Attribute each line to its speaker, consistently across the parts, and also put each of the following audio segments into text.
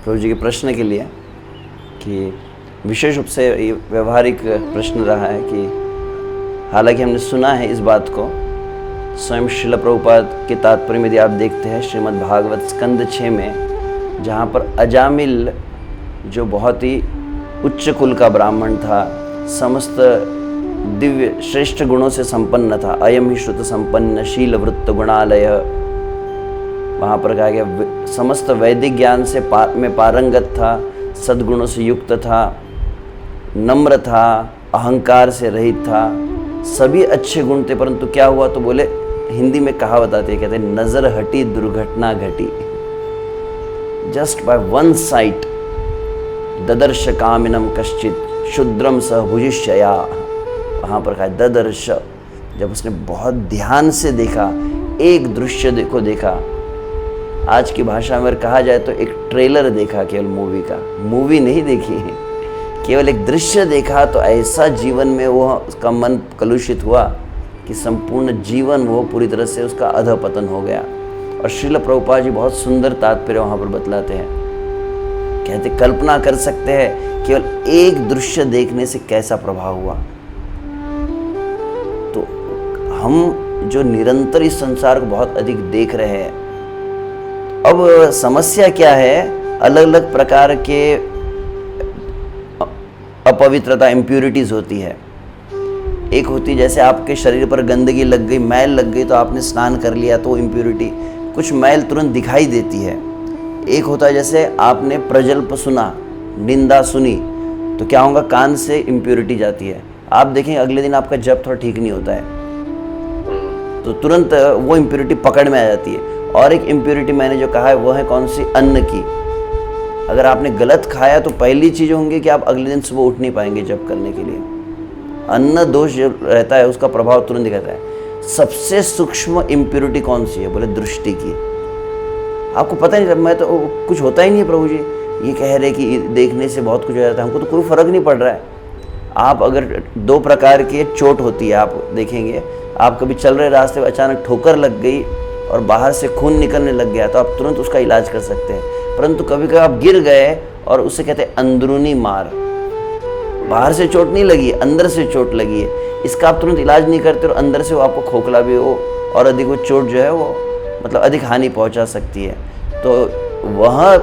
Speaker 1: प्रभु जी के प्रश्न के लिए कि विशेष रूप से ये व्यवहारिक प्रश्न रहा है कि हालांकि हमने सुना है इस बात को, स्वयं श्रील प्रभुपाद के तात्पर्य में यदि आप देखते हैं श्रीमद् भागवत स्कंद 6 में, जहाँ पर अजामिल जो बहुत ही उच्च कुल का ब्राह्मण था, समस्त दिव्य श्रेष्ठ गुणों से संपन्न था, अयम ही श्रुत संपन्न शील वृत्त गुणालय, वहाँ पर कहा गया समस्त वैदिक ज्ञान से में पारंगत था, सद्गुणों से युक्त था, नम्र था, अहंकार से रहित था, सभी अच्छे गुण थे। परंतु क्या हुआ तो बोले, हिंदी में कहावत आती है, कहते हैं नजर हटी दुर्घटना घटी। जस्ट बाय वन साइट ददर्श कामिनम कश्चित शुद्रम सह भुजिष्यया, वहाँ पर कहा ददर्श, जब उसने बहुत ध्यान से देखा, एक दृश्य को देखा, आज की भाषा में कहा जाए तो एक ट्रेलर देखा, केवल मूवी का, मूवी नहीं देखी है, केवल एक दृश्य देखा, तो ऐसा जीवन में वो उसका मन कलुषित हुआ कि संपूर्ण जीवन वो पूरी तरह से उसका अधपतन हो गया। और श्रील प्रभुपाद जी बहुत सुंदर तात्पर्य वहाँ पर बतलाते हैं, कहते कल्पना कर सकते हैं केवल एक दृश्य देखने से कैसा प्रभाव हुआ। तो हम जो निरंतर इस संसार को बहुत अधिक देख रहे हैं, अब समस्या क्या है, अलग अलग प्रकार के अपवित्रता इम्प्यूरिटीज होती है। एक होती जैसे आपके शरीर पर गंदगी लग गई, मैल लग गई, तो आपने स्नान कर लिया तो इम्प्यूरिटी, कुछ मैल तुरंत दिखाई देती है। एक होता है जैसे आपने प्रजल्प सुना, निंदा सुनी, तो क्या होगा, कान से इम्प्यूरिटी जाती है, आप देखेंगे अगले दिन आपका जप थोड़ा ठीक नहीं होता है, तो तुरंत वो इम्प्यूरिटी पकड़ में आ जाती है। और एक इम्प्यूरिटी मैंने जो कहा है वो है कौन सी, अन्न की। अगर आपने गलत खाया तो पहली चीज़ होंगी कि आप अगले दिन सुबह उठ नहीं पाएंगे जप करने के लिए। अन्न दोष जो रहता है उसका प्रभाव तुरंत दिखाता है। सबसे सूक्ष्म इम्प्यूरिटी कौन सी है, बोले दृष्टि की। आपको पता नहीं, मैं तो कुछ होता ही नहीं है प्रभु जी, ये कह रहे कि देखने से बहुत कुछ हो जाता है, हमको तो कोई फर्क नहीं पड़ रहा है। आप अगर 2 प्रकार की चोट होती है, आप देखेंगे, आप कभी चल रहे रास्ते में अचानक ठोकर लग गई और बाहर से खून निकलने लग गया तो आप तुरंत उसका इलाज कर सकते हैं। परंतु कभी कभी आप गिर गए और उससे कहते हैं अंदरूनी मार, बाहर से चोट नहीं लगी, अंदर से चोट लगी है, इसका आप तुरंत इलाज नहीं करते और अंदर से वो आपको खोखला भी हो और अधिक वो चोट जो है वो मतलब अधिक हानि पहुंचा सकती है। तो वह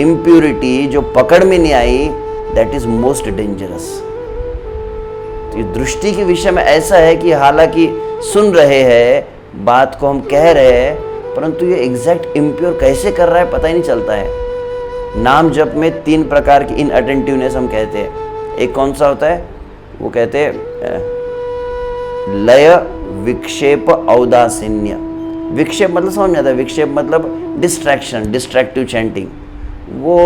Speaker 1: इम्प्यूरिटी जो पकड़ में नहीं आई, दैट इज मोस्ट डेंजरस। तो ये दृष्टि के विषय में ऐसा है कि हालांकि सुन रहे हैं, बात को हम कह रहे हैं, परंतु ये एग्जैक्ट इम्प्योर कैसे कर रहा है पता ही नहीं चलता है। नाम जप में 3 प्रकार की इनअटेंटिवनेस हम कहते हैं। एक कौन सा होता है, वो कहते हैं लय, विक्षेप, औदासीन्य। विक्षेप मतलब समझ में आता है, विक्षेप मतलब डिस्ट्रैक्शन, डिस्ट्रैक्टिव चैंटिंग, वो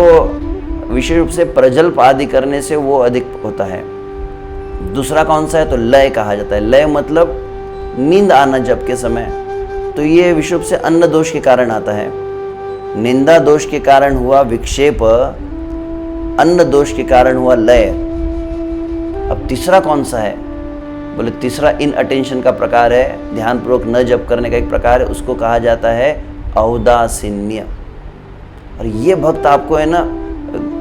Speaker 1: विशेष रूप से प्रजल्प आदि करने से वो अधिक होता है। दूसरा कौन सा है, तो लय कहा जाता है। लय मतलब नींद आना जप के समय, तो ये विशेष रूप से अन्न दोष के कारण आता है। निंदा दोष के कारण हुआ विक्षेप, अन्न दोष के कारण हुआ लय। अब तीसरा कौन सा है, बोले तीसरा इन अटेंशन का प्रकार है, ध्यानपूर्वक न जप करने का एक प्रकार है, उसको कहा जाता है औदासीन्य। और ये भक्त आपको है ना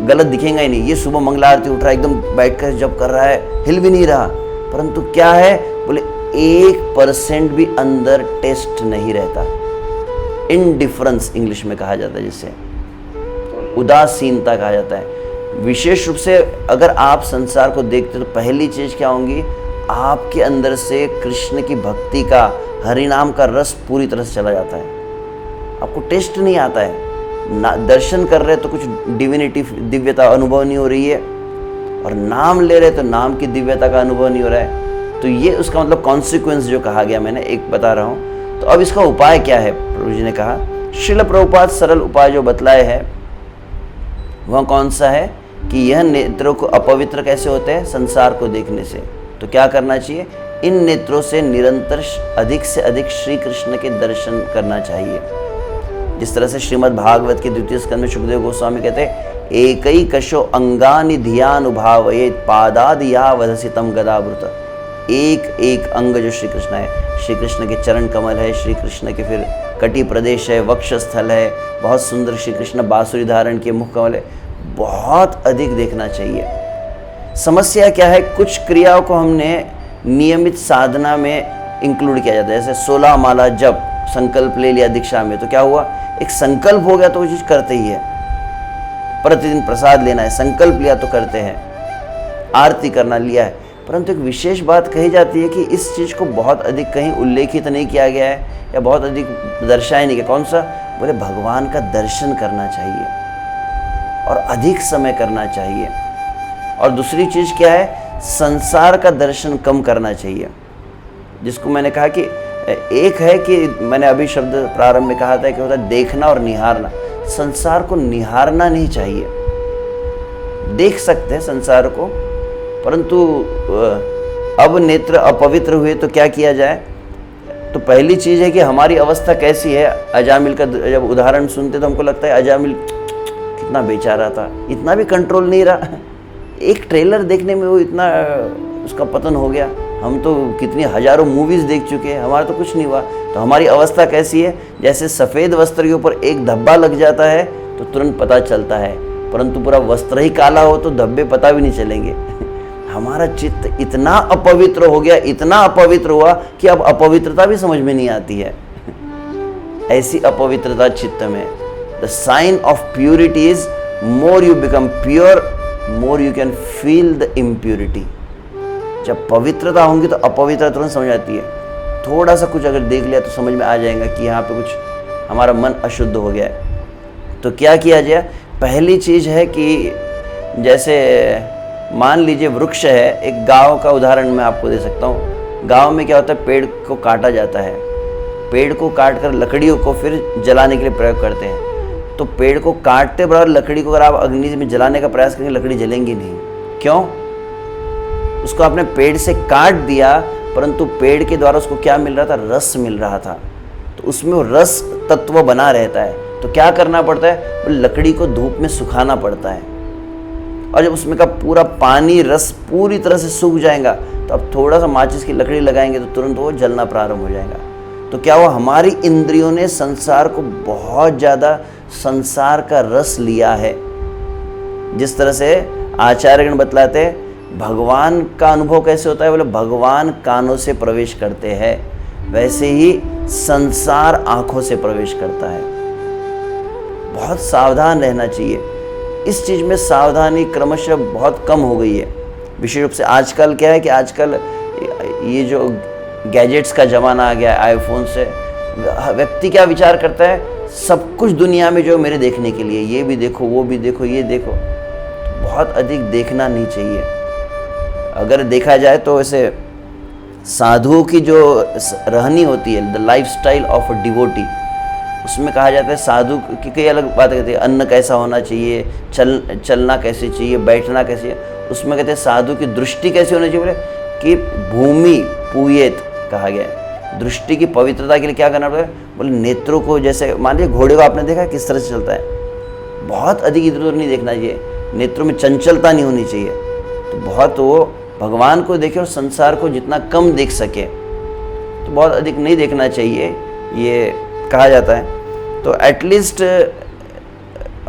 Speaker 1: गलत दिखेगा ही नहीं, ये सुबह मंगला आरती उठ रहा है, एकदम बैठकर जप कर रहा है, हिल भी नहीं रहा, परंतु क्या है, बोले 1% भी अंदर टेस्ट नहीं रहता। इनडिफरेंस इंग्लिश में कहा जाता है, जिसे उदासीनता कहा जाता है। विशेष रूप से अगर आप संसार को देखते तो पहली चीज क्या होंगी, आपके अंदर से कृष्ण की भक्ति का, हरिनाम का रस पूरी तरह से चला जाता है, आपको टेस्ट नहीं आता है। दर्शन कर रहे तो कुछ डिविनिटी, दिव्यता अनुभव नहीं हो रही है, और नाम ले रहे तो नाम की दिव्यता का अनुभव नहीं हो रहा है। तो ये उसका मतलब कॉन्सिक्वेंस जो कहा गया, मैंने एक बता रहा हूँ। तो अब इसका उपाय क्या है, प्रभु जी ने कहा, श्रील प्रभुपाद सरल उपाय जो बतलाए हैं वह कौन सा है कि यह नेत्रों को अपवित्र कैसे होते हैं, संसार को देखने से। तो क्या करना चाहिए, इन नेत्रों से निरंतर अधिक से अधिक श्री कृष्ण के दर्शन करना चाहिए। जिस तरह से श्रीमद् भागवत के 2 स्कंद में सुखदेव गोस्वामी कहते हैं, एकैकशो अंगानि धियानुभावयेत् पादादि या वधसितम गदावृत। एक एक अंग जो श्री कृष्ण है, श्री कृष्ण के चरण कमल है, श्री कृष्ण के फिर कटी प्रदेश है, वक्षस्थल है, बहुत सुंदर श्री कृष्ण बांसुरी धारण के मुख कमल है, बहुत अधिक देखना चाहिए। समस्या क्या है, कुछ क्रियाओं को हमने नियमित साधना में इंक्लूड किया जाता है, जैसे 16 माला जप, संकल्प ले लिया दीक्षा में, तो क्या हुआ, एक संकल्प हो गया तो वो चीज़ करते ही है। प्रतिदिन प्रसाद लेना है, संकल्प लिया तो करते हैं। आरती करना लिया है, परंतु एक विशेष बात कही जाती है कि इस चीज़ को बहुत अधिक कहीं उल्लेखित नहीं किया गया है या बहुत अधिक दर्शाया नहीं गया। कौन सा, बोले भगवान का दर्शन करना चाहिए और अधिक समय करना चाहिए। और दूसरी चीज़ क्या है, संसार का दर्शन कम करना चाहिए, जिसको मैंने कहा कि एक है कि मैंने अभी शब्द प्रारंभ में कहा था कि होता है देखना और निहारना। संसार को निहारना नहीं चाहिए, देख सकते हैं संसार को, परंतु अब नेत्र अपवित्र हुए तो क्या किया जाए। तो पहली चीज़ है कि हमारी अवस्था कैसी है। अजामिल का जब उदाहरण सुनते तो हमको लगता है अजामिल कितना बेचारा था, इतना भी कंट्रोल नहीं रहा, एक ट्रेलर देखने में वो इतना उसका पतन हो गया। हम तो कितनी हजारों मूवीज़ देख चुके हैं, हमारा तो कुछ नहीं हुआ। तो हमारी अवस्था कैसी है, जैसे सफ़ेद वस्त्र के ऊपर एक धब्बा लग जाता है तो तुरंत पता चलता है, परंतु पूरा वस्त्र ही काला हो तो धब्बे पता भी नहीं चलेंगे। हमारा चित्त इतना अपवित्र हो गया, इतना अपवित्र हुआ कि अब अपवित्रता भी समझ में नहीं आती है। ऐसी अपवित्रता चित्त में। The sign of purity is more you become pure, more you can feel the impurity. जब पवित्रता होंगी तो अपवित्रता तुरंत समझ आती है। थोड़ा सा कुछ अगर देख लिया तो समझ में आ जाएगा कि यहाँ पे कुछ हमारा मन अशुद्ध हो गया है। तो क्या किया जाए, पहली चीज़ है कि जैसे मान लीजिए वृक्ष है, एक गांव का उदाहरण मैं आपको दे सकता हूँ। गांव में क्या होता है, पेड़ को काटा जाता है, पेड़ को काट कर लकड़ियों को फिर जलाने के लिए प्रयोग करते हैं। तो पेड़ को काटते बराबर लकड़ी को अगर आप अग्नि में जलाने का प्रयास करेंगे, लकड़ी जलेंगी नहीं। क्यों, उसको आपने पेड़ से काट दिया, परंतु पेड़ के द्वारा उसको क्या मिल रहा था, रस मिल रहा था, तो उसमें वो रस तत्व बना रहता है। तो क्या करना पड़ता है, लकड़ी को धूप में सुखाना पड़ता है, और जब उसमें का पूरा पानी रस पूरी तरह से सूख जाएगा तो अब थोड़ा सा माचिस की लकड़ी लगाएंगे तो तुरंत वो जलना प्रारंभ हो जाएगा। तो क्या हुआ, हमारी इंद्रियों ने संसार को बहुत ज़्यादा संसार का रस लिया है। जिस तरह से आचार्यगण बतलाते हैं भगवान का अनुभव कैसे होता है, बोले भगवान कानों से प्रवेश करते हैं, वैसे ही संसार आँखों से प्रवेश करता है। बहुत सावधान रहना चाहिए। इस चीज़ में सावधानी क्रमशः बहुत कम हो गई है। विशेष रूप से आजकल क्या है कि आजकल ये जो गैजेट्स का ज़माना आ गया है, आईफोन से व्यक्ति क्या विचार करता है, सब कुछ दुनिया में जो मेरे देखने के लिए, ये भी देखो, वो भी देखो, ये देखो। तो बहुत अधिक देखना नहीं चाहिए। अगर देखा जाए तो ऐसे साधुओं की जो रहनी होती है, the life style of a devotee, उसमें कहा जाता है साधु की कई अलग बातें कहते हैं। अन्न कैसा होना चाहिए, चलना कैसे चाहिए, बैठना कैसे, उसमें कहते हैं साधु की दृष्टि कैसी होनी चाहिए, बोले कि भूमि पूयेत कहा गया है। दृष्टि की पवित्रता के लिए क्या करना पड़ेगा, बोले नेत्रों को, जैसे मान लीजिए घोड़े को आपने देखा किस तरह से चलता है, बहुत अधिक इधर उधर नहीं देखना चाहिए, नेत्रों में चंचलता नहीं होनी चाहिए। तो बहुत वो भगवान को देखे और संसार को जितना कम देख सके, तो बहुत अधिक नहीं देखना चाहिए, ये कहा जाता है। तो एटलीस्ट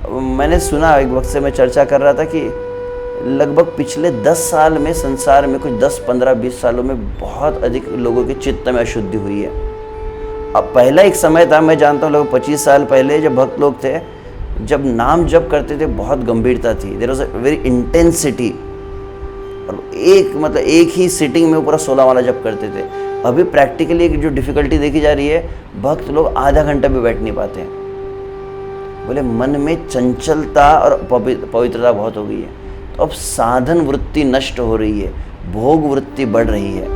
Speaker 1: मैंने सुना, एक वक्त से मैं चर्चा कर रहा था कि लगभग पिछले 10 साल में संसार में कुछ 10, 15, 20 सालों में बहुत अधिक लोगों के चित्त में अशुद्धि हुई है। अब पहला एक समय था, मैं जानता हूँ लगभग 25 साल पहले जब भक्त लोग थे, जब नाम जप करते थे बहुत गंभीरता थी, there was a very intensity, और एक ही सिटिंग में पूरा 16 वाला जप करते थे। अभी प्रैक्टिकली एक जो डिफ़िकल्टी देखी जा रही है, भक्त लोग आधा घंटा भी बैठ नहीं पाते हैं। बोले मन में चंचलता और पवित्रता बहुत हो गई है। तो अब साधन वृत्ति नष्ट हो रही है, भोग वृत्ति बढ़ रही है।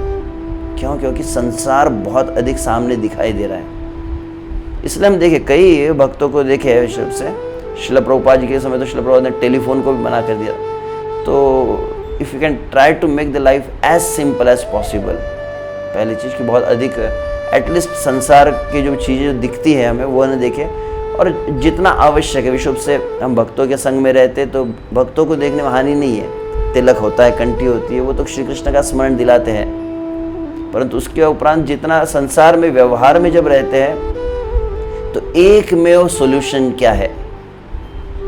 Speaker 1: क्यों? क्योंकि संसार बहुत अधिक सामने दिखाई दे रहा है। इसलिए हम देखे कई भक्तों को देखे है से, श्रील प्रभुपाद जी के समय तो श्रील प्रभुपाद ने टेलीफोन को भी मना कर दिया। तो if you can try to make the life as simple as possible, पहली चीज़ की बहुत अधिक एटलीस्ट संसार की जो चीज़ें दिखती है हमें वो न देखें, और जितना आवश्यक है। विशुभ से हम भक्तों के संग में रहते तो भक्तों को देखने में हानि नहीं है। तिलक होता है, कंठी होती है, वो तो श्री कृष्ण का स्मरण दिलाते हैं, परंतु उसके उपरांत जितना संसार में व्यवहार में जब रहते हैं तो एकमेव सॉल्यूशन क्या है?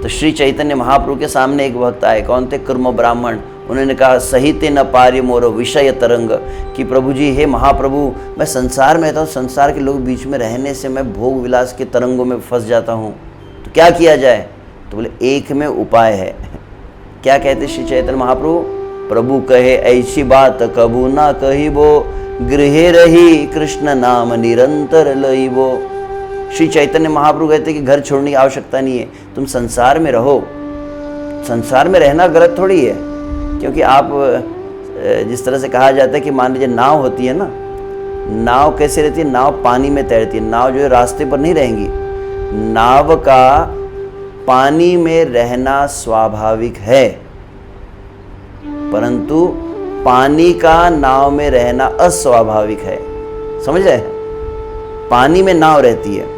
Speaker 1: तो श्री चैतन्य महाप्रभु के सामने एक भक्त आए, कौन थे? कुर्म ब्राह्मण। उन्होंने कहा सहिते न पार्य मोर विषय तरंग, कि प्रभु जी, हे महाप्रभु, मैं संसार में रहता हूँ, संसार के लोग बीच में रहने से मैं भोग विलास के तरंगों में फंस जाता हूँ, तो क्या किया जाए? तो बोले एक में उपाय है। क्या कहते श्री चैतन्य महाप्रभु? प्रभु कहे ऐसी बात कबू ना कहिबो, गृहे रही कृष्ण नाम निरंतर लइबो। श्री चैतन्य महाप्रभु कहते कि घर छोड़ने की आवश्यकता नहीं है, तुम संसार में रहो। संसार में रहना गलत थोड़ी है, क्योंकि आप जिस तरह से कहा जाता है कि मान लीजिए नाव होती है ना, नाव कैसे रहती है? नाव पानी में तैरती है। नाव जो है रास्ते पर नहीं रहेंगी। नाव का पानी में रहना स्वाभाविक है, परंतु पानी का नाव में रहना अस्वाभाविक है। समझ रहे? पानी में नाव रहती है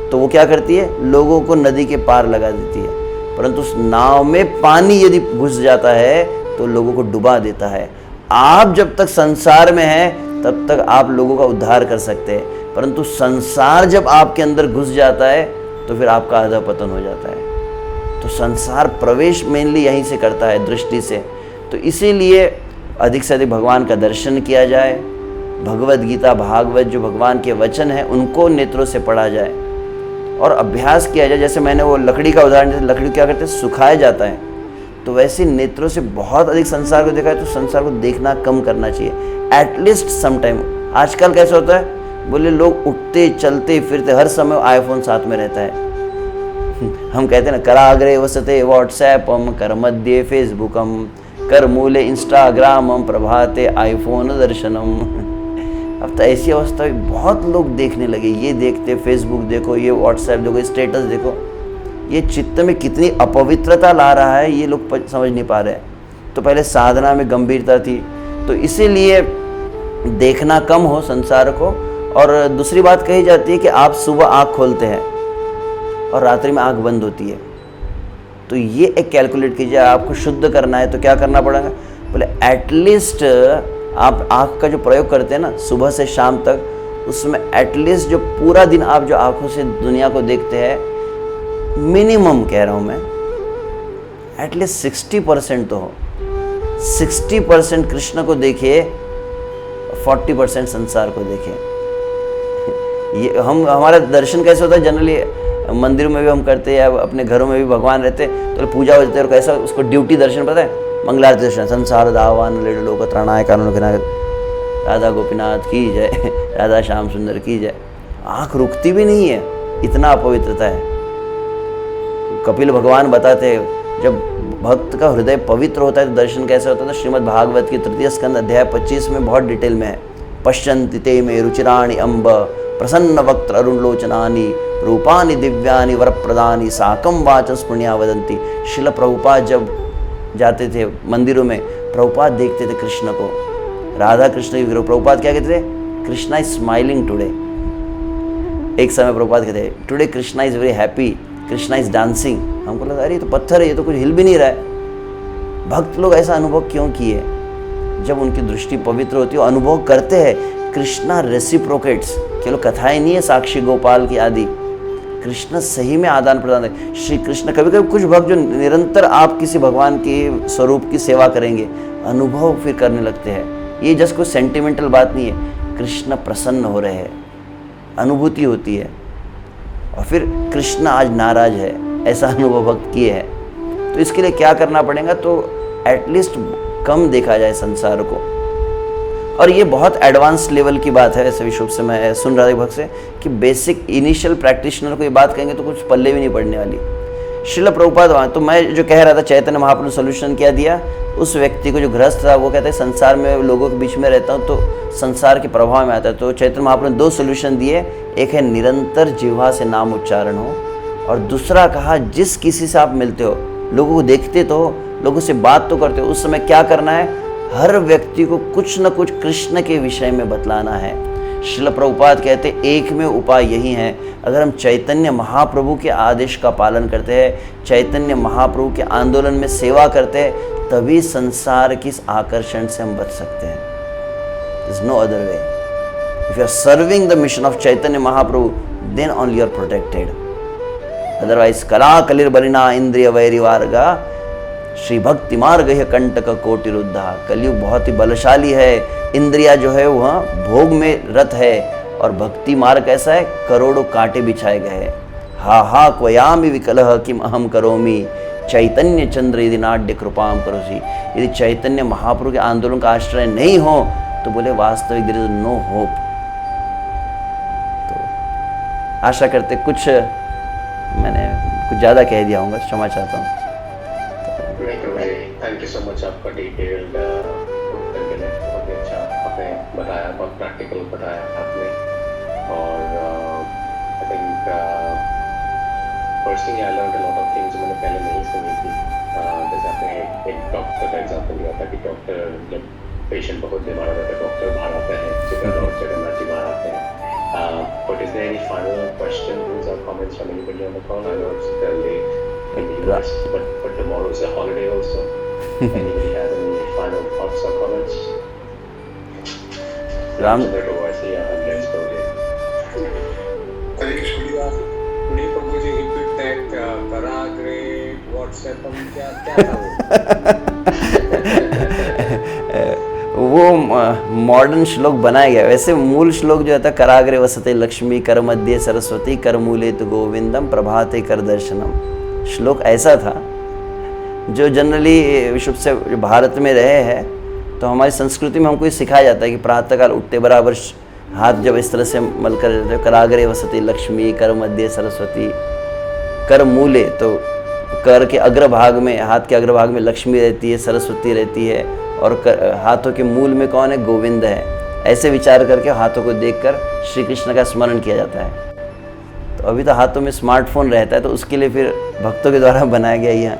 Speaker 1: तो वो क्या करती है? लोगों को नदी के पार लगा देती है, परंतु उस नाव में पानी यदि घुस जाता है तो लोगों को डुबा देता है। आप जब तक संसार में हैं तब तक आप लोगों का उद्धार कर सकते हैं, परंतु संसार जब आपके अंदर घुस जाता है तो फिर आपका अधःपतन हो जाता है। तो संसार प्रवेश मेनली यहीं से करता है, दृष्टि से। तो इसीलिए अधिक से अधिक भगवान का दर्शन किया जाए, भगवद गीता भागवत जो भगवान के वचन हैं उनको नेत्रों से पढ़ा जाए और अभ्यास किया जाए। जैसे मैंने वो लकड़ी का उदाहरण दिया, लकड़ी क्या करते हैं? सुखाया जाता है, तो वैसे नेत्रों से बहुत अधिक संसार को देखा है, तो संसार को देखना कम करना चाहिए, एटलीस्ट सम टाइम। आजकल कैसे होता है? बोले लोग उठते चलते फिरते हर समय आईफोन साथ में रहता है। हम कहते हैं ना, कराग्रे वसते व्हाट्सएपम, कर मध्य फेसबुकम, कर मूले इंस्टाग्रामम, प्रभाते आईफोन दर्शनम। अब तो ऐसी अवस्था में बहुत लोग देखने लगे, ये देखते फेसबुक देखो, ये व्हाट्सएप देखो, स्टेटस देखो। ये चित्त में कितनी अपवित्रता ला रहा है ये लोग समझ नहीं पा रहे हैं। तो पहले साधना में गंभीरता थी, तो इसीलिए देखना कम हो संसार को। और दूसरी बात कही जाती है कि आप सुबह आँख खोलते हैं और रात्रि में आँख बंद होती है, तो ये एक कैलकुलेट कीजिए। आपको शुद्ध करना है तो क्या करना पड़ेगा? बोले एटलीस्ट आप आँख का जो प्रयोग करते हैं ना सुबह से शाम तक, उसमें एटलीस्ट जो पूरा दिन आप जो आँखों से दुनिया को देखते हैं, मिनिमम कह रहा हूँ मैं, एटलीस्ट 60% तो हो। 60% कृष्ण को देखिए, 40% संसार को देखिए। ये हमारा दर्शन कैसे होता है? जनरली मंदिर में भी हम करते हैं या अपने घरों में भी भगवान रहते तो पूजा होती है, और कैसा उसको ड्यूटी दर्शन पता है? मंगलारती दर्शन, संसार दावान लेड लोक त्रणाय कानून के राधा गोपीनाथ की जय, राधा श्याम सुंदर की जय। आँख रुकती भी नहीं है, इतना अपवित्रता है। कपिल भगवान बताते हैं जब भक्त का हृदय पवित्र होता है तो दर्शन कैसे होता है? तो श्रीमद् भागवत की 3 स्कंद अध्याय 25 में बहुत डिटेल में है। पश्यन्ति ते मे रुचिराणि अम्ब, प्रसन्न वक्त्र अरुणलोचनानि, रूपानि दिव्यानि वरप्रदानि, साकं वाचं पुण्या वदन्ति। शिल प्रभुपाद जब जाते थे मंदिरों में, प्रभुपाद देखते थे कृष्ण को, राधा कृष्ण की, प्रभुपाद क्या कहते थे? Krishna is smiling today. एक समय प्रभुपाद कहते हैं today Krishna is very happy, Krishna is dancing. हमको लगा अरे ये तो पत्थर है, ये तो कुछ हिल भी नहीं रहा है। भक्त लोग ऐसा अनुभव क्यों किए? जब उनकी दृष्टि पवित्र होती है, अनुभव करते हैं कृष्णा रेसिप्रोकेट्स। केवल कथाएं नहीं है साक्षी गोपाल की आदि, कृष्ण सही में आदान प्रदान है। श्री कृष्ण, कभी कभी कुछ भक्त जो निरंतर आप किसी भगवान के स्वरूप की सेवा करेंगे, अनुभव फिर करने लगते हैं। ये जस्ट कोई सेंटिमेंटल बात नहीं है, कृष्ण प्रसन्न हो रहे हैं, अनुभूति होती है। और फिर कृष्ण आज नाराज है, ऐसा अनुभव भक्त किए हैं। तो इसके लिए क्या करना पड़ेगा? तो एटलीस्ट कम देखा जाए संसार को। और ये बहुत एडवांस लेवल की बात है। ऐसे विश्व से मैं सुन रहा था भक्त से कि बेसिक इनिशियल प्रैक्टिशनर को ये बात कहेंगे तो कुछ पल्ले भी नहीं पड़ने वाली। श्रील प्रभुपाद वहाँ, तो मैं जो कह रहा था चैतन्य महाप्रभु ने सोल्यूशन क्या दिया उस व्यक्ति को जो गृहस्थ था, वो कहते हैं संसार में लोगों के बीच में रहता हूँ तो संसार के प्रभाव में आता है। तो चैतन्य महाप्रभु ने 2 सोल्यूशन दिए, एक है निरंतर जिह्वा से नाम उच्चारण हो, और दूसरा कहा जिस किसी से आप मिलते हो, लोगों को देखते तो हो, लोगों से बात तो करते हो, उस समय क्या करना है? हर व्यक्ति को कुछ न कुछ कृष्ण के विषय में बतलाना है। श्रील प्रभुपाद कहते एक में उपाय यही है, अगर हम चैतन्य महाप्रभु के आदेश का पालन करते हैं, चैतन्य महाप्रभु के आंदोलन में सेवा करते हैं, तभी संसार की इस आकर्षण से हम बच सकते हैं। There is no other way. If you are serving the mission of Chaitanya Mahaprabhu, then only you are protected. Otherwise कला कलिर्बलिना इंद्रिय वैरिवार्गा श्री भक्ति मार्ग है कंटक कोटि रुद्धा। कलयुग बहुत ही बलशाली है, इंद्रिया जो है वह भोग में रत है, और भक्ति मार्ग कैसा है, करोड़ों कांटे बिछाए गए हैं। हा हा क्वयामि विकलः किम अहम करोमि चैतन्य चंद्र यदि नाट्य कृपाम करोसि। यदि चैतन्य महाप्रभु के आंदोलन का आश्रय नहीं हो तो बोले वास्तविक देयर इज नो होप। तो आशा करते कुछ मैंने कुछ ज़्यादा कह दिया होगा, क्षमा चाहता हूँ।
Speaker 2: थैंक यू सो मच, आपका डिटेल्ड उत्तर के लिए बहुत ही अच्छा आपने बताया, बहुत प्रैक्टिकल बताया आपने। और I think personally I learn a lot of things मैंने पहले नहीं सुनी थी। जैसे आपने एक डॉक्टर का एग्जांपल दिया था कि डॉक्टर जब पेशेंट बहुत बीमार होता है डॉक्टर बाहर आते हैं, जगन्नाथ जी बाहर आते हैं। But is there any final questions और comments from anybody on the call? I know it's still late in the US, but tomorrow is a holiday also. Anybody has any final thoughts or comments?
Speaker 1: Ram,
Speaker 2: let's go there.
Speaker 3: Hare Krishna. Could you Prabhu ji repeat that Karagre WhatsApp हम क्या था
Speaker 1: वो modern श्लोक बनाया गया। वैसे मूल श्लोक जो था कराग्रे वसते लक्ष्मी कर मध्य सरस्वती कर मूले तो गोविंदम प्रभाते कर दर्शनम, श्लोक ऐसा था जो जनरली विश्व से जो भारत में रहे हैं, तो हमारी संस्कृति में हमको ये सिखाया जाता है कि प्रातःकाल उठते बराबर हाथ जब इस तरह से मल कर कराग्रे वसते लक्ष्मी कर मध्य सरस्वती कर मूले, तो कर के अग्रभाग में, हाथ के अग्रभाग में लक्ष्मी रहती है, सरस्वती रहती है, और हाथों के मूल में कौन है, गोविंद है। ऐसे विचार करके हाथों को देखकर श्री कृष्ण का स्मरण किया जाता है। तो अभी तो हाथों में स्मार्टफोन रहता है, तो उसके लिए फिर भक्तों के द्वारा बनाया गया यह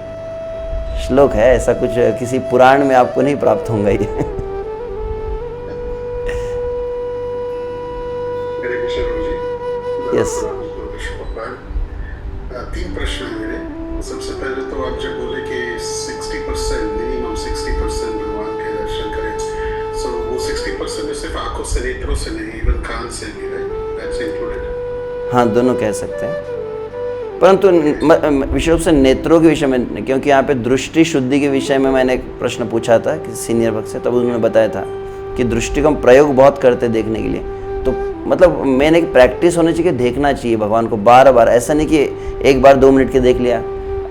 Speaker 1: श्लोक है। ऐसा कुछ किसी पुराण में आपको नहीं प्राप्त होगा ये। यस,
Speaker 3: 3 प्रश्न हैं मेरे। सबसे पहले तो आप जब बोले कि 60% मिनिमम 60% भगवान के दर्शन करें, सो वो 60% में सिर्फ आंखों से, नेत्रों से नहीं, इवन कान से भी, राइट? That's included.
Speaker 1: हाँ, दोनों कह सकते हैं, परंतु विशेष से नेत्रों के विषय में, क्योंकि यहाँ पे दृष्टि शुद्धि के विषय में मैंने एक प्रश्न पूछा था किसी सीनियर भक्त से, तब उन्होंने बताया था कि दृष्टि को हम प्रयोग बहुत करते देखने के लिए। तो मतलब मैंने एक प्रैक्टिस होनी चाहिए, देखना चाहिए भगवान को बार बार। ऐसा नहीं कि एक बार 2 मिनट के देख लिया।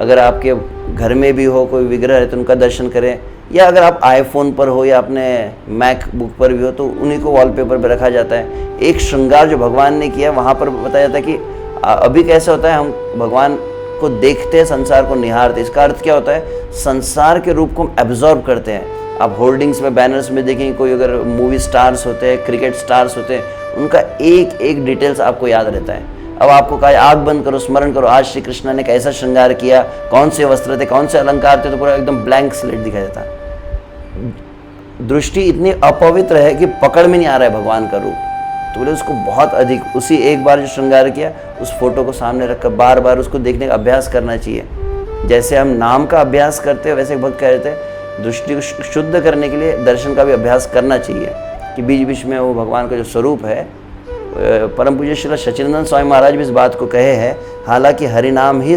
Speaker 1: अगर आपके घर में भी हो कोई विग्रह है तो उनका दर्शन करें, या अगर आप आईफोन पर हो या अपने मैक बुक पर भी हो तो उन्हीं को वॉलपेपर पर रखा जाता है। एक श्रृंगार जो भगवान ने किया वहाँ पर बताया जाता है कि अभी कैसे होता है, हम भगवान को देखते हैं, संसार को निहारते। इसका अर्थ क्या होता है, संसार के रूप को हम एब्जॉर्ब करते हैं। आप होर्डिंग्स में, बैनर्स में देखेंगे, कोई अगर मूवी स्टार्स होते हैं, क्रिकेट स्टार्स होते हैं, उनका एक एक डिटेल्स आपको याद रहता है। अब आपको कहा आँख बंद करो, स्मरण करो, आज श्री कृष्ण ने कैसा श्रृंगार किया, कौन से वस्त्र थे, कौन से अलंकार थे, तो पूरा एकदम ब्लैंक स्लेट दिखाई देता। दृष्टि इतनी अपवित्र है कि पकड़ में नहीं आ रहा है भगवान का रूप, तो बोले उसको बहुत अधिक, उसी एक बार जो श्रृंगार किया उस फोटो को सामने रखकर बार बार उसको देखने का अभ्यास करना चाहिए। जैसे हम नाम का अभ्यास करते हैं, वैसे भक्त कह रहे थे दृष्टि को शुद्ध करने के लिए दर्शन का भी अभ्यास करना चाहिए, कि बीच बीच में वो भगवान का जो स्वरूप है। परम पूज्य श्री सच्चिदानंद स्वामी महाराज भी इस बात को कहे हैं, हालांकि हरिनाम ही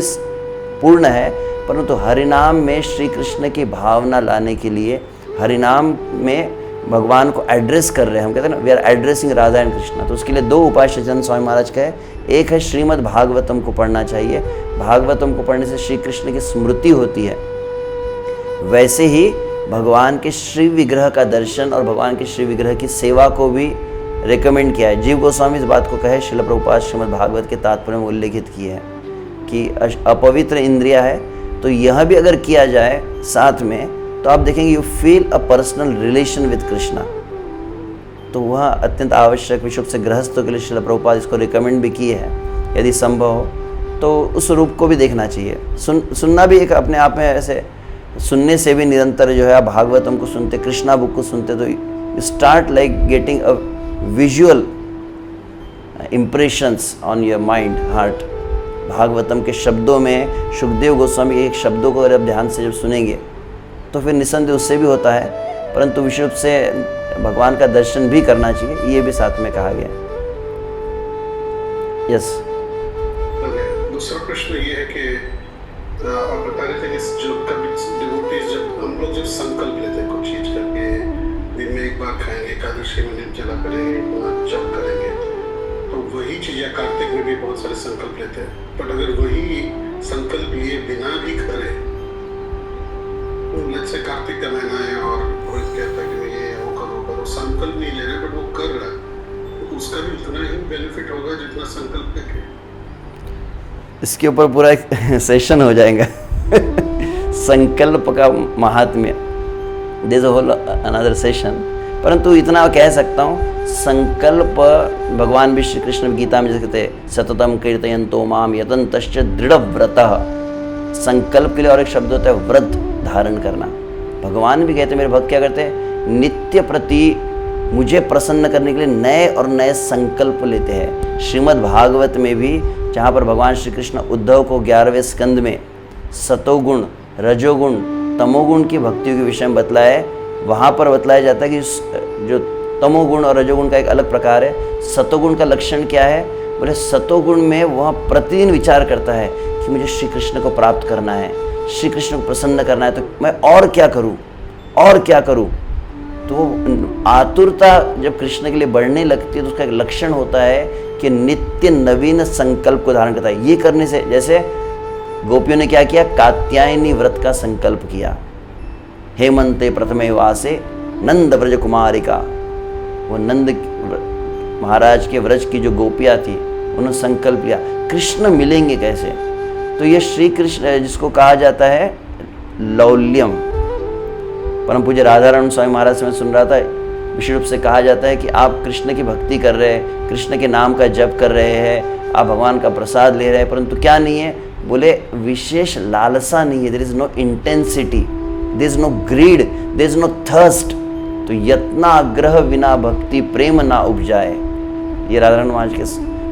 Speaker 1: पूर्ण है, परंतु हरिनाम में श्री कृष्ण की भावना लाने के लिए, हरिनाम में भगवान को एड्रेस कर रहे हैं, हम कहते हैं ना, we are addressing Radha and Krishna. तो उसके लिए 2 उपाय सच्चिदानंद स्वामी महाराज कहे। एक है श्रीमद् भागवतम को पढ़ना चाहिए, भागवतम को पढ़ने से श्री कृष्ण की स्मृति होती है। वैसे ही भगवान के श्री विग्रह का दर्शन और भगवान के श्री विग्रह की सेवा को भी रिकमेंड किया है। जीव गोस्वामी इस बात को कहे, श्रील प्रभुपाद श्रीमद् भागवत के तात्पर्य में उल्लेखित किए हैं कि अपवित्र इंद्रिया है, तो यह भी अगर किया जाए साथ में, तो आप देखेंगे you feel a personal relation with Krishna. तो वह अत्यंत आवश्यक, विशुद्ध से गृहस्थों के लिए श्रील प्रभुपाद इसको रिकमेंड भी किए हैं। यदि संभव हो तो उस रूप को भी देखना चाहिए। सुनना भी एक अपने आप में, ऐसे सुनने से भी निरंतर जो है, आप भागवतम को सुनते, कृष्णा बुक को सुनते, तो you start like getting a visual impressions on your mind, heart. Bhagavatam के शब्दों में सुखदेव गोस्वामी एक शब्दों को अगर आप ध्यान से जब सुनेंगे तो फिर निसंदेह उससे भी होता है, परंतु विशुद्ध से भगवान का दर्शन भी करना चाहिए, ये भी साथ में कहा गया। यस।
Speaker 3: दूसरा प्रश्न ये है कि आप बता रहे थे कि जो कभी डिवोटीज जब संकल्प लेते हैं कुछ चीज करके, दिन में एक बार खाएंगे, एकादशी में निर्जला करेंगे, जप करेंगे, तो वही चीज या कार्तिक में भी बहुत सारे संकल्प लेते हैं, बट अगर वही संकल्प लिए बिना भी करे, लेट्स से कार्तिक का महीना है और कोई कहता है कि मैं ये वो करो, संकल्प नहीं ले रहे बट वो कर रहा है, तो उसका भी उतना ही बेनिफिट होगा जितना संकल्प लेके।
Speaker 1: इसके ऊपर पूरा एक सेशन हो जाएगा संकल्प का महात्म्य, दिस होल अनदर सेशन। परंतु इतना कह सकता हूँ, संकल्प भगवान भी श्री कृष्ण गीता में कहते हैं सततम कीर्तयन्तो माम यतन्तश्च दृढ़ व्रतः। संकल्प के लिए और एक शब्द होता है व्रत धारण करना। भगवान भी कहते हैं, मेरे भक्त क्या करते हैं, नित्य प्रति मुझे प्रसन्न करने के लिए नए और नए संकल्प लेते हैं। श्रीमद् भागवत में भी जहाँ पर भगवान श्री कृष्ण उद्धव को 11वें स्कंद में सतोगुण, रजोगुण, तमोगुण की भक्तियों के विषय में बतलाया है, वहाँ पर बतलाया जाता है कि जो तमोगुण और रजोगुण का एक अलग प्रकार है। सतोगुण का लक्षण क्या है, बोले सतोगुण में वह प्रतिदिन विचार करता है कि मुझे श्री कृष्ण को प्राप्त करना है, श्री कृष्ण को प्रसन्न करना है, तो मैं और क्या करूँ और क्या करूँ। तो आतुरता जब कृष्ण के लिए बढ़ने लगती है तो उसका एक लक्षण होता है कि नित्य नवीन संकल्प को धारण करता है। ये करने से, जैसे गोपियों ने क्या किया, कात्यायनी व्रत का संकल्प किया। हेमंते प्रथमे वासे नंद व्रज कुमारिका, वो नंद महाराज के व्रज की जो गोपियाँ थी उन्होंने संकल्प लिया कृष्ण मिलेंगे कैसे। तो ये श्री कृष्ण जिसको कहा जाता है लौल्यम, परम पूज्य राधारमण स्वामी महाराज से मैं सुन रहा था, विशेष रूप से कहा जाता है कि आप कृष्ण की भक्ति कर रहे हैं, कृष्ण के नाम का जप कर रहे हैं, आप भगवान का प्रसाद ले रहे हैं, परंतु क्या नहीं है, बोले विशेष लालसा नहीं है, there is no intensity, there is no greed, there is no thirst. तो यत्नाग्रह बिना भक्ति प्रेम ना उपजाए, ये राधारमण महाराज के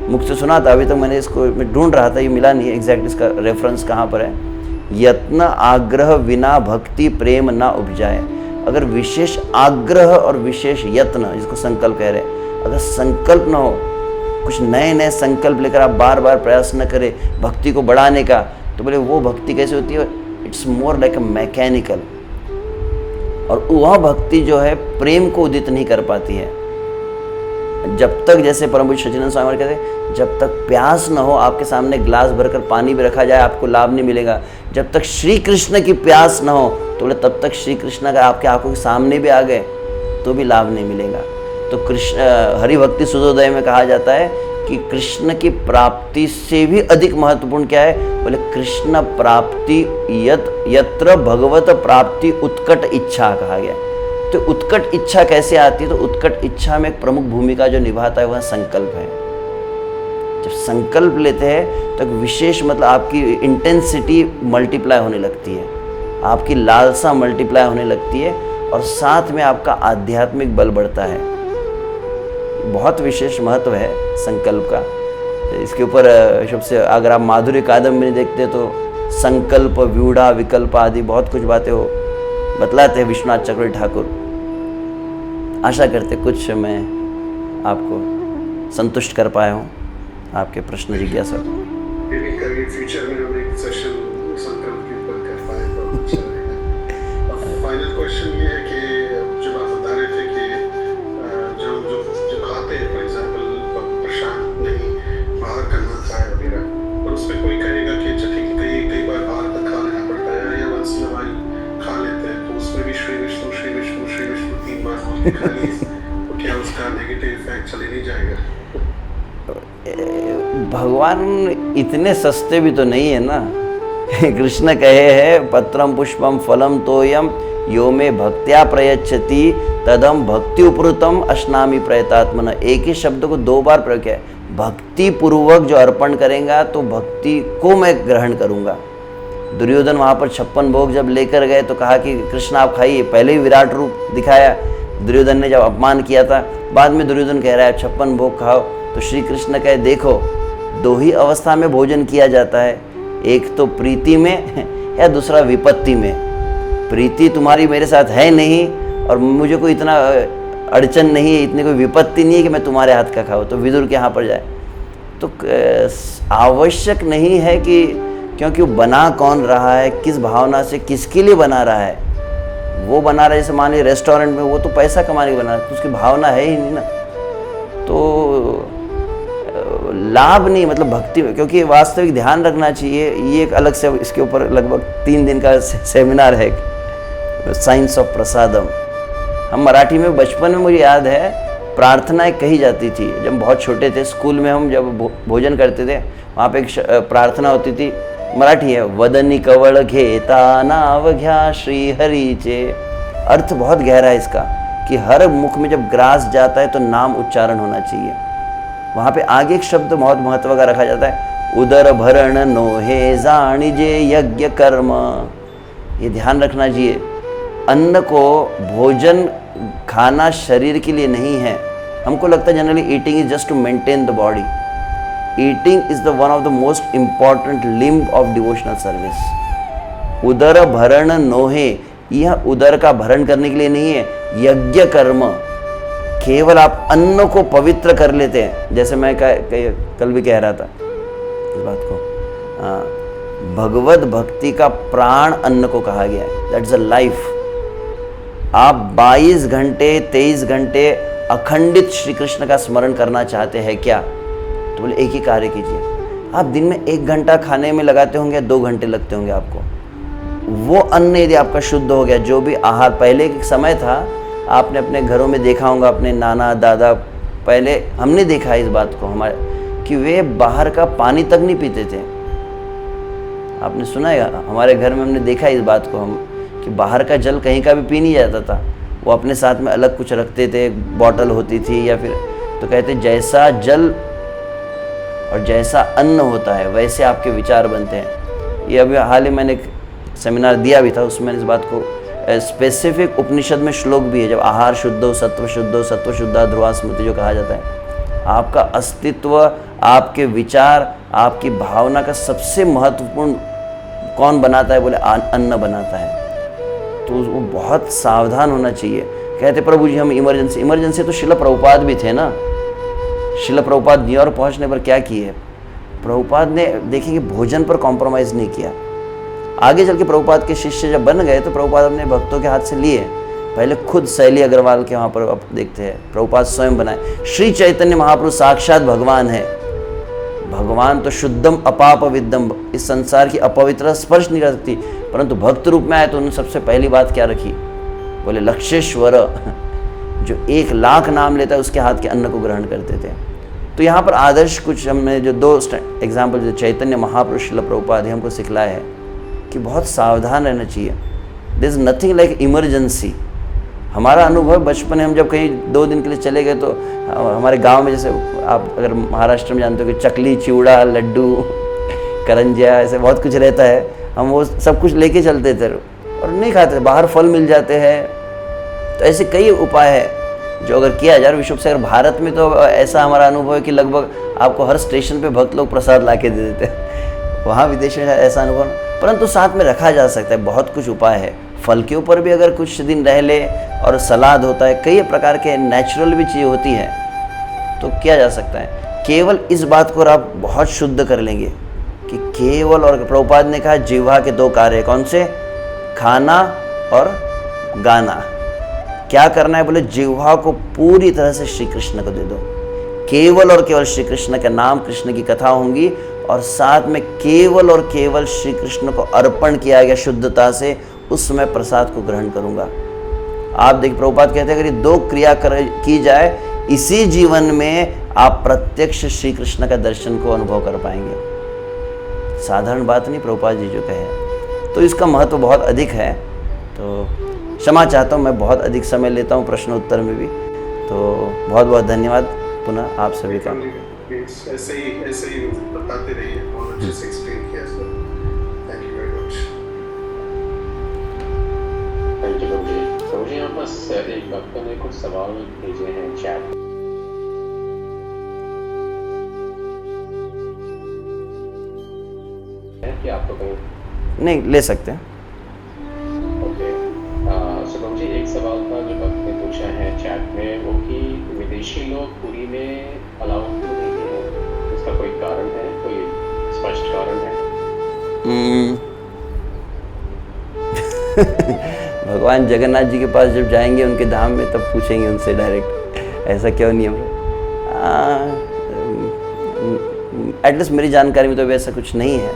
Speaker 1: मुख से सुना था। अभी तक मैंने इसको मैं ढूंढ रहा था, ये मिला नहीं है एग्जैक्ट इसका रेफरेंस कहाँ पर है। यत्न आग्रह बिना भक्ति प्रेम ना उपजाए। अगर विशेष आग्रह और विशेष यत्न, जिसको संकल्प कह रहे हैं, अगर संकल्प ना हो, कुछ नए नए संकल्प लेकर आप बार बार प्रयास न करें भक्ति को बढ़ाने का, तो बोले वो भक्ति कैसे होती है, it's more like a mechanical. और वह भक्ति जो है प्रेम को उदित नहीं कर पाती है। जब तक, जैसे परम पूज्य सच्चिदानंद स्वामी महाराज कहते हैं, जब तक प्यास न हो, आपके सामने ग्लास भरकर पानी भी रखा जाए आपको लाभ नहीं मिलेगा। जब तक श्री कृष्ण की प्यास न हो, तो बोले तब तक श्री कृष्ण अगर आपके आंखों के सामने भी आ गए तो भी लाभ नहीं मिलेगा। तो कृष्ण हरि भक्ति सुधोदय में कहा जाता है कि कृष्ण की प्राप्ति से भी अधिक महत्वपूर्ण क्या है, बोले कृष्ण प्राप्ति यत्र भगवत प्राप्ति उत्कट इच्छा कहा गया। तो उत्कट इच्छा कैसे आती है, तो उत्कट इच्छा में एक प्रमुख भूमिका जो निभाता है वह संकल्प है। जब संकल्प लेते हैं तो एक विशेष, मतलब आपकी इंटेंसिटी मल्टीप्लाई होने लगती है, आपकी लालसा मल्टीप्लाई होने लगती है, और साथ में आपका आध्यात्मिक बल बढ़ता है। बहुत विशेष महत्व है संकल्प का। इसके ऊपर सबसे, अगर आप माधुर्य कादम्बिनी देखते तो संकल्प, व्यूढ़ा, विकल्प आदि बहुत कुछ बातें हो बतलाते हैं विश्वनाथ चक्रवर्ती ठाकुर। आशा करते कुछ मैं आपको संतुष्ट कर पाया हूँ, आपके प्रश्न जिज्ञासा।
Speaker 3: फ्यूचर में हम एक सेशन संकल्प के ऊपर कर पाए तो अच्छा रहेगा। फाइनल क्वेश्चन ये है कि जब आप बता रहे थे कि जो खाते हैं, फॉर एग्जांपल प्रसाद नहीं बाहर का ना खाए वगैरह, और उसमें कोई कहेगा कि अच्छा ठीक है, कई बार बाहर का खा लेना पड़ता है या वंस इन अ व्हाइल खा लेते हैं, तो उसमें भी श्री विष्णु 3 बार खा ली, तो क्या उसका नेगेटिव इफेक्ट चले नहीं जाएगा?
Speaker 1: भगवान इतने सस्ते भी तो नहीं है ना। कृष्ण कहे हैं पत्रम पुष्पम फलम तोयम यो में भक्त्या प्रयच्छति तदम भक्ति उपरुतम अश्नामी प्रयतात्मन। एक ही शब्द को 2 बार प्रयोग किया है। भक्ति पूर्वक जो अर्पण करेगा तो भक्ति को मैं ग्रहण करूँगा। दुर्योधन वहाँ पर 56 भोग जब लेकर गए तो कहा कि कृष्ण आप खाइए, पहले ही विराट रूप दिखाया दुर्योधन ने जब अपमान किया था, बाद में दुर्योधन कह रहा है 56 भोग खाओ, तो श्री कृष्ण कहे देखो 2 ही अवस्था में भोजन किया जाता है, एक तो प्रीति में या दूसरा विपत्ति में। प्रीति तुम्हारी मेरे साथ है नहीं और मुझे कोई इतना अड़चन नहीं है, इतनी कोई विपत्ति नहीं है कि मैं तुम्हारे हाथ का खाऊं, तो विदुर के यहाँ पर जाए। तो आवश्यक नहीं है कि क्योंकि वो बना कौन रहा है, किस भावना से, किसके लिए बना रहा है। वो बना रहा है, जैसे मान लीजिए रेस्टोरेंट में, वो तो पैसा कमाने के बना रहा है, तो उसकी भावना है ही नहीं ना। तो लाभ नहीं, मतलब भक्ति में, क्योंकि वास्तविक ध्यान रखना चाहिए। ये एक अलग से इसके ऊपर लगभग 3 दिन का सेमिनार है, साइंस ऑफ प्रसादम। हम मराठी में बचपन में, मुझे याद है, प्रार्थनाएं कही जाती थी जब हम बहुत छोटे थे। स्कूल में हम जब भोजन करते थे, वहाँ पे एक प्रार्थना होती थी, मराठी है, वदनी कवळ घेता नाव घ्या श्री हरीचे। अर्थ बहुत गहरा है इसका कि हर मुख में जब ग्रास जाता है तो नाम उच्चारण होना चाहिए। वहाँ पे आगे एक शब्द बहुत महत्व का रखा जाता है, उदर भरण नोहे जानिजे यज्ञ कर्म। ये ध्यान रखना चाहिए, अन्न को, भोजन खाना शरीर के लिए नहीं है। हमको लगता है generally eating is just to maintain the body. Eating is the one of the most important limb of devotional service. उदर भरण नोहे, यह उदर का भरण करने के लिए नहीं है, यज्ञ कर्म। केवल आप अन्न को पवित्र कर लेते हैं, जैसे मैं कल भी कह रहा था इस बात को, भगवत भक्ति का प्राण अन्न को कहा गया है, दैट्स अ लाइफ। आप 22 घंटे 23 घंटे अखंडित श्री कृष्ण का स्मरण करना चाहते हैं क्या, तो बोले एक ही कार्य कीजिए। आप दिन में 1 घंटा खाने में लगाते होंगे, 2 घंटे लगते होंगे आपको। वो अन्न यदि आपका शुद्ध हो गया, जो भी आहार, पहले एक समय था, आपने अपने घरों में देखा होगा, अपने नाना दादा, पहले हमने देखा इस बात को हमारे, कि वे बाहर का पानी तक नहीं पीते थे। आपने सुना है, हमारे घर में हमने देखा इस बात को हम, कि बाहर का जल कहीं का भी पी नहीं जाता था। वो अपने साथ में अलग कुछ रखते थे, बॉटल होती थी या फिर, तो कहते जैसा जल और जैसा अन्न होता है वैसे आपके विचार बनते हैं। ये अभी हाल ही मैंने एक सेमिनार दिया भी था, उसमें इस बात को स्पेसिफिक उपनिषद में श्लोक भी है, जब आहार शुद्धो सत्व शुद्धा ध्रुवा स्मृति जो कहा जाता है, आपका अस्तित्व, आपके विचार, आपकी भावना का सबसे महत्वपूर्ण कौन बनाता है, बोले अन्न बनाता है। तो वो बहुत सावधान होना चाहिए। कहते प्रभु जी हम इमरजेंसी तो शिला प्रभुपाद भी थे ना। शिला प्रभुपाद न्यूयॉर्क पहुंचने पर क्या किए, प्रभुपाद ने देखे कि भोजन पर कॉम्प्रोमाइज़ नहीं किया। आगे चल के प्रभुपाद के शिष्य जब बन गए तो प्रभुपाद अपने भक्तों के हाथ से लिए, पहले खुद शैली अग्रवाल के वहाँ पर आप देखते हैं प्रभुपाद स्वयं बनाए। श्री चैतन्य महाप्रभु साक्षात भगवान है। भगवान तो शुद्धम अपाप विद्यम, इस संसार की अपवित्रता स्पर्श नहीं कर सकती, परंतु भक्त रूप में आए तो उन्होंने सबसे पहली बात क्या रखी, बोले लक्षेश्वर, जो 1 लाख नाम लेता है उसके हाथ के अन्न को ग्रहण करते थे। तो यहाँ पर आदर्श कुछ हमने जो 2 एग्जाम्पल जो चैतन्य महाप्रभु श्रील प्रभुपाद हमको सिखलाया है कि बहुत सावधान रहना चाहिए। This is nothing like emergency. हमारा अनुभव बचपन में, हम जब कहीं 2 दिन के लिए चले गए तो हमारे गांव में, जैसे आप अगर महाराष्ट्र में जानते हो कि चकली, चिवड़ा, लड्डू, करंजिया, ऐसे बहुत कुछ रहता है, हम वो सब कुछ लेके चलते थे और नहीं खाते। बाहर फल मिल जाते हैं, तो ऐसे कई उपाय है जो अगर किया जाए विश्व से। अगर भारत में तो ऐसा हमारा अनुभव है कि लगभग आपको हर स्टेशन पे भक्त लोग प्रसाद ला के दे देते हैं। वहाँ विदेश में ऐसा अनुभव, परंतु साथ में रखा जा सकता है, बहुत कुछ उपाय है। फल के ऊपर भी अगर कुछ दिन रह ले, और सलाद होता है, कई प्रकार के नेचुरल भी चीज़ होती है, तो किया जा सकता है। केवल इस बात को आप बहुत शुद्ध कर लेंगे कि केवल, और प्रभुपाद ने कहा जिह्वा के 2 कार्य, कौन से, खाना और गाना। क्या करना है, बोले जिह्वा को पूरी तरह से श्री कृष्ण को दे दो, केवल और केवल श्री कृष्ण का नाम, कृष्ण की कथा होंगी, और साथ में केवल और केवल श्री कृष्ण को अर्पण किया गया शुद्धता से, उस समय प्रसाद को ग्रहण करूंगा। आप देखिए प्रभुपाद कहते हैं अगर ये 2 क्रिया की जाए इसी जीवन में, आप प्रत्यक्ष श्री कृष्ण का दर्शन को अनुभव कर पाएंगे। साधारण बात नहीं प्रभुपाद जी जो कहे, तो इसका महत्व बहुत अधिक है। तो क्षमा चाहता हूँ, मैं बहुत अधिक समय लेता हूँ प्रश्न उत्तर में भी, तो बहुत बहुत धन्यवाद पुनः आप सभी का।
Speaker 3: ऐसे ही बताते रहिए, बहुत अच्छे से एक्सप्लेन किया sir, thank you very much.
Speaker 2: Thank you Prabhu ji. Prabhu ji यहाँ बस एक भक्त ने कुछ सवाल भेजे हैं चैट, कि आपको कहीं
Speaker 1: नहीं ले सकते हैं।
Speaker 2: ओके, सो प्रभु जी एक सवाल था जो भक्त ने पूछा है चैट में, वो कि विदेशी लोग पुरी में अलाउ क्यों नहीं है, इसका कोई कारण है, कोई स्पष्ट कारण है?
Speaker 1: भगवान जगन्नाथ जी के पास जब जाएंगे उनके धाम में तब पूछेंगे उनसे डायरेक्ट, ऐसा क्यों नियम है। एटलीस्ट मेरी जानकारी में तो वैसा कुछ नहीं है।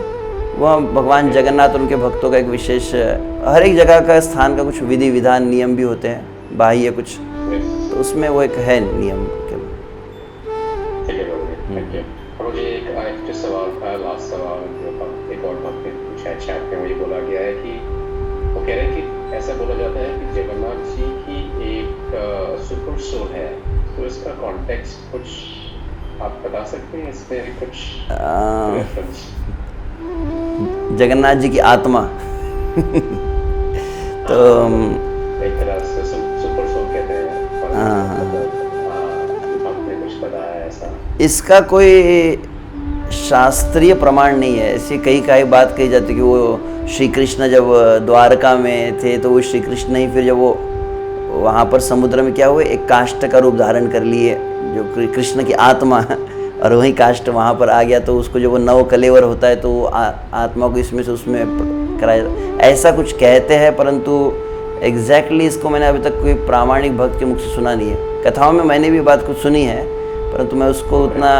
Speaker 1: वह भगवान जगन्नाथ और उनके भक्तों का एक विशेष, हर एक जगह का स्थान का कुछ विधि विधान नियम भी होते हैं, बाह्य कुछ, तो उसमें वो एक है नियम के।
Speaker 2: ठीक है बाबूजी, थैंक यू। और मुझे एक जो सवाल था, लास्ट सवाल जो एक और भक्त ने पूछा है चैट में, मुझे बोला गया है कि वो कह रहे हैं कि ऐसा बोला जाता है कि जगन्नाथ जी की एक सुपर सोल है, तो इसका कॉन्टेक्स्ट कुछ आप बता सकते हैं, इसमें कुछ रेफरेंस?
Speaker 1: जगन्नाथ जी की आत्मा तो
Speaker 2: एक तरह से सुपर सोल कहते हैं, आपने कुछ बताया ऐसा?
Speaker 1: इसका कोई शास्त्रीय प्रमाण नहीं है। ऐसी कई बात कही जाती है कि वो श्री कृष्ण जब द्वारका में थे तो वो श्री कृष्ण ही फिर जब वो वहाँ पर समुद्र में क्या हुए, एक काष्ठ का रूप धारण कर लिए जो कृष्ण की आत्मा, और वही काष्ठ वहाँ पर आ गया, तो उसको जो वो नव कलेवर होता है तो आत्मा को इसमें से उसमें कराया, ऐसा कुछ कहते हैं। परंतु एग्जैक्टली इसको मैंने अभी तक कोई प्रामाणिक भक्त के मुख से सुना नहीं है। कथाओं में मैंने भी बात कुछ सुनी है, परंतु मैं उसको उतना,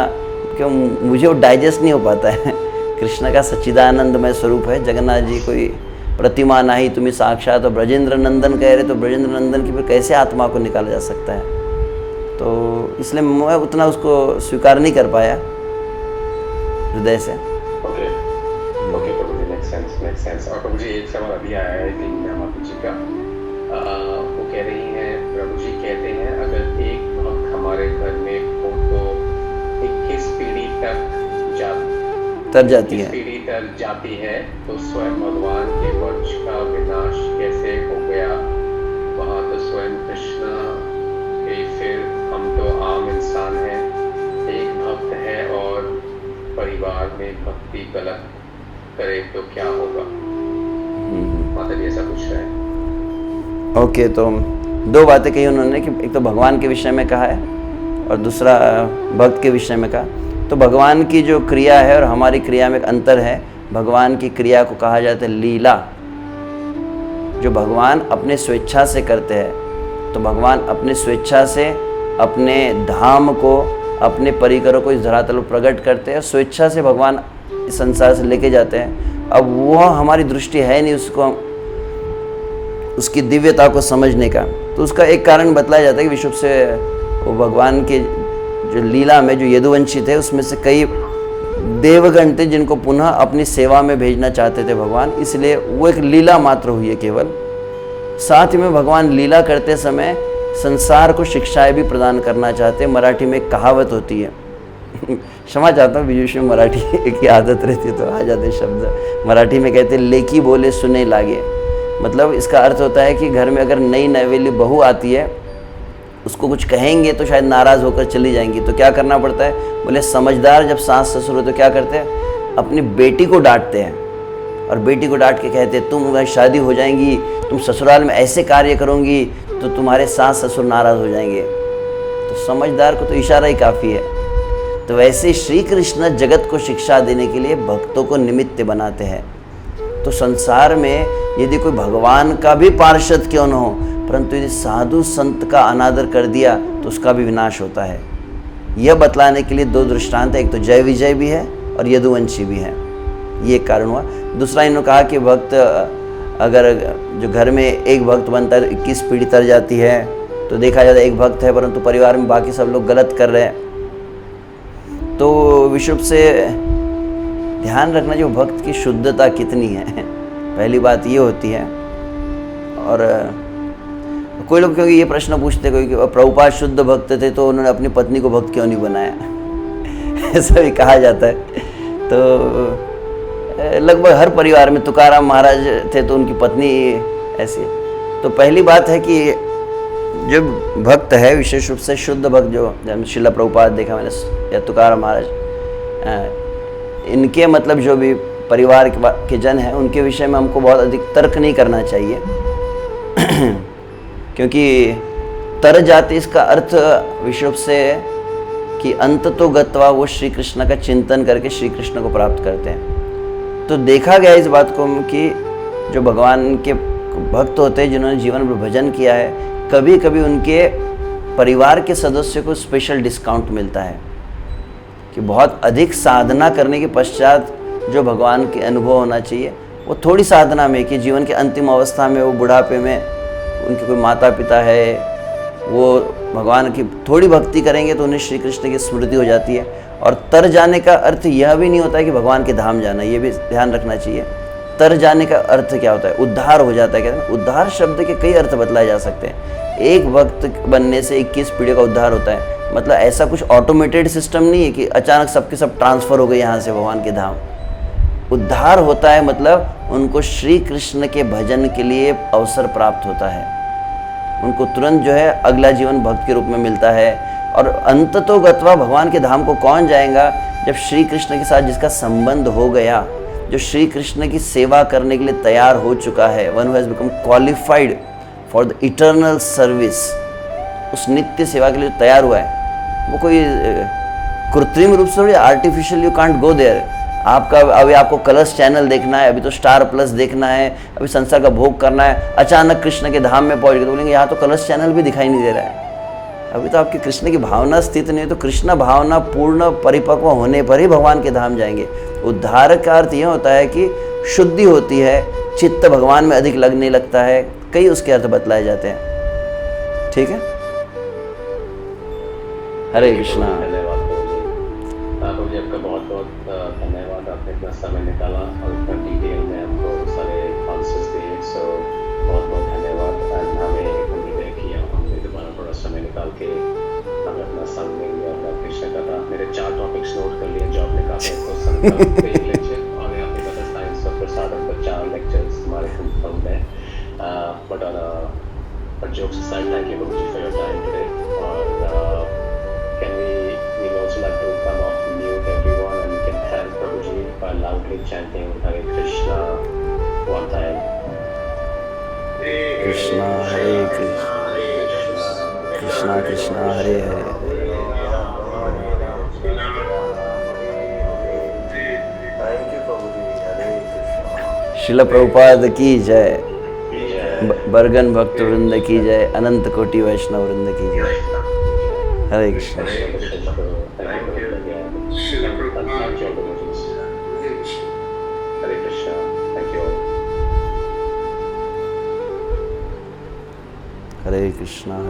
Speaker 1: क्यों, मुझे वो डाइजेस्ट नहीं हो पाता है। कृष्ण का सच्चिदानंदमय स्वरूप है, जगन्नाथ जी कोई प्रतिमा नहीं, तुम्हें साक्षात, और ब्रजेंद्र नंदन कह रहे तो ब्रजेंद्र नंदन की फिर कैसे आत्मा को निकाला जा सकता है। तो इसलिए मैं उतना उसको स्वीकार नहीं कर पाया हृदय से।
Speaker 2: ओके प्रभु जी, मेक सेंस। और प्रभु जी एक सवाल अभी आया है कि माता जी का, वो कह रही हैं, प्रभु जी कहते हैं अगर एक भक्त हमारे घर में हो तो 21 पीढ़ी तक
Speaker 1: तर जाती है,
Speaker 2: पीढ़ी तर जाती है, तो स्वयं भगवान के वंश का विनाश कैसे हो गया? वहाँ तो स्वयं कृष्ण के, फिर हम तो आम इंसान हैं, एक भक्त है और परिवार में भक्ति गलत करे तो क्या होगा? माता जी ऐसा पूछ रहे हैं।
Speaker 1: ओके, तो दो बातें कही उन्होंने कि एक तो भगवान के विषय में कहा है और दूसरा भक्त के विषय में कहा। तो भगवान की जो क्रिया है और हमारी क्रिया में एक अंतर है। भगवान की क्रिया को कहा जाता है लीला, जो भगवान अपने स्वेच्छा से करते हैं। तो भगवान अपने स्वेच्छा से अपने धाम को, अपने परिकरों को इस धरातल पर प्रकट करते हैं, स्वेच्छा से भगवान इस संसार से लेके जाते हैं। अब वह हमारी दृष्टि है नहीं उसको, उसकी दिव्यता को समझने का। तो उसका एक कारण बतलाया जाता है कि विश्व से वो भगवान के जो लीला में जो यदुवंशी थे उसमें से कई देवगण थे जिनको पुनः अपनी सेवा में भेजना चाहते थे भगवान, इसलिए वो एक लीला मात्र हुई है केवल। साथ में भगवान लीला करते समय संसार को शिक्षाएं भी प्रदान करना चाहते हैं। मराठी में एक कहावत होती है क्षमा चाहता हूँ, बीच में मराठी की आदत रहती है तो आ जाते शब्द। मराठी में कहते हैं लेकी बोले सुने लागे, मतलब इसका अर्थ होता है कि घर में अगर नई नवेली बहू आती है, उसको कुछ कहेंगे तो शायद नाराज़ होकर चली जाएंगी, तो क्या करना पड़ता है? बोले समझदार जब सास ससुर हो तो क्या करते हैं? अपनी बेटी को डांटते हैं और बेटी को डांट के कहते हैं तुम अगर शादी हो जाएंगी, तुम ससुराल में ऐसे कार्य करोगी तो तुम्हारे सास ससुर नाराज़ हो जाएंगे। तो समझदार को तो इशारा ही काफ़ी है। तो वैसे श्री कृष्ण जगत को शिक्षा देने के लिए भक्तों को निमित्त बनाते हैं। तो संसार में यदि कोई भगवान का भी पार्षद क्यों न हो, परंतु यदि साधु संत का अनादर कर दिया तो उसका भी विनाश होता है। यह बतलाने के लिए दो दृष्टांत है, एक तो जय विजय भी है और यदुवंशी भी है। ये कारण हुआ। दूसरा इन्होंने कहा कि भक्त अगर जो घर में एक भक्त बनता है तो 21 पीढ़ी तर जाती है, तो देखा जाता है एक भक्त है परंतु परिवार में बाकी सब लोग गलत कर रहे हैं। तो विशुद्ध से ध्यान रखना जो भक्त की शुद्धता कितनी है, पहली बात ये होती है। और कोई लोग क्योंकि ये प्रश्न पूछते कोई कि प्रभुपाद शुद्ध भक्त थे तो उन्होंने अपनी पत्नी को भक्त क्यों नहीं बनाया ऐसा भी कहा जाता है। तो लगभग हर परिवार में तुकाराम महाराज थे तो उनकी पत्नी ऐसी। तो पहली बात है कि जो भक्त है विशेष रूप से शुद्ध भक्त, जो शिला प्रभुपाद देखा मैंने या तुकाराम महाराज, इनके मतलब जो भी परिवार के जन हैं उनके विषय में हमको बहुत अधिक तर्क नहीं करना चाहिए क्योंकि तर जाति इसका अर्थ विश्व से कि अंत तो गत्वा वो श्री कृष्ण का चिंतन करके श्री कृष्ण को प्राप्त करते हैं। तो देखा गया इस बात को कि जो भगवान के भक्त होते हैं जिन्होंने जीवन में भजन किया है, कभी कभी उनके परिवार के सदस्यों को स्पेशल डिस्काउंट मिलता है कि बहुत अधिक साधना करने के पश्चात जो भगवान के अनुभव होना चाहिए वो थोड़ी साधना में, कि जीवन के अंतिम अवस्था में वो बुढ़ापे में उनके कोई माता पिता है, वो भगवान की थोड़ी भक्ति करेंगे तो उन्हें श्री कृष्ण की स्मृति हो जाती है। और तर जाने का अर्थ यह भी नहीं होता है कि भगवान के धाम जाना, ये भी ध्यान रखना चाहिए। तर जाने का अर्थ क्या होता है? उद्धार हो जाता है। कहते हैं उद्धार शब्द के कई अर्थ बतलाए जा सकते हैं। एक भक्त बनने से 21 पीढ़ी का उद्धार होता है, मतलब ऐसा कुछ ऑटोमेटेड सिस्टम नहीं है कि अचानक सबके सब ट्रांसफ़र हो गए यहाँ से भगवान के धाम। उद्धार होता है मतलब उनको श्री कृष्ण के भजन के लिए अवसर प्राप्त होता है, उनको तुरंत जो है अगला जीवन भक्त के रूप में मिलता है। और अंत तो गत्वा भगवान के धाम को कौन जाएगा? जब श्री कृष्ण के साथ जिसका संबंध हो गया, जो श्री कृष्ण की सेवा करने के लिए तैयार हो चुका है, one who has become qualified for the eternal service, उस नित्य सेवा के लिए तैयार हुआ है। वो कोई कृत्रिम रूप से, artificial, you can't go there. आपका अभी आपको कलर्स चैनल देखना है, अभी तो स्टार प्लस देखना है, अभी संसार का भोग करना है, अचानक कृष्ण के धाम में पहुंच गए तो बोलेंगे यहाँ तो कलर्स चैनल भी दिखाई नहीं दे रहा है। अभी तो आपकी कृष्ण की भावना स्थित नहीं है, तो कृष्ण भावना पूर्ण परिपक्व होने पर ही भगवान के धाम जाएंगे। उद्धार का अर्थ यह होता है कि शुद्धि होती है, चित्त भगवान में अधिक लगने लगता है, कई उसके अर्थ बतलाए जाते हैं। ठीक है, हरे कृष्णा।
Speaker 2: धन्यवाद प्रभु जी, आपका बहुत बहुत धन्यवाद। आपने इतना समय निकाला और इतना डिटेल में हमको सारे आंसर्स दिए, सो बहुत बहुत धन्यवाद। हमें उम्मीद है कि हमने दोबारा थोड़ा समय निकाल के हमें अपना संग देंगे और अपना कृष्ण कथा। मेरे 4 टॉपिक्स नोट कर लिए जो आपने कहा आपको संग लेक्चर और आपने कहा साइंस ऑफ प्रसादम पर 4 लेक्चर्स हमारे कंफर्म है। But on jokes aside, thank you Prabhuji for your time today. और can we also like to come off mute everyone and we can thank Prabhuji by loudly chanting Hare Krishna one time.
Speaker 1: Krishna Hare Krishna, Krishna Krishna Hare Hare. Srila Prabhupada की जय, बरगन भक्त वृंद की जय, अनंत कोटि वैष्णव वृंद की जय। हरे कृष्ण। हरे कृष्णा हरे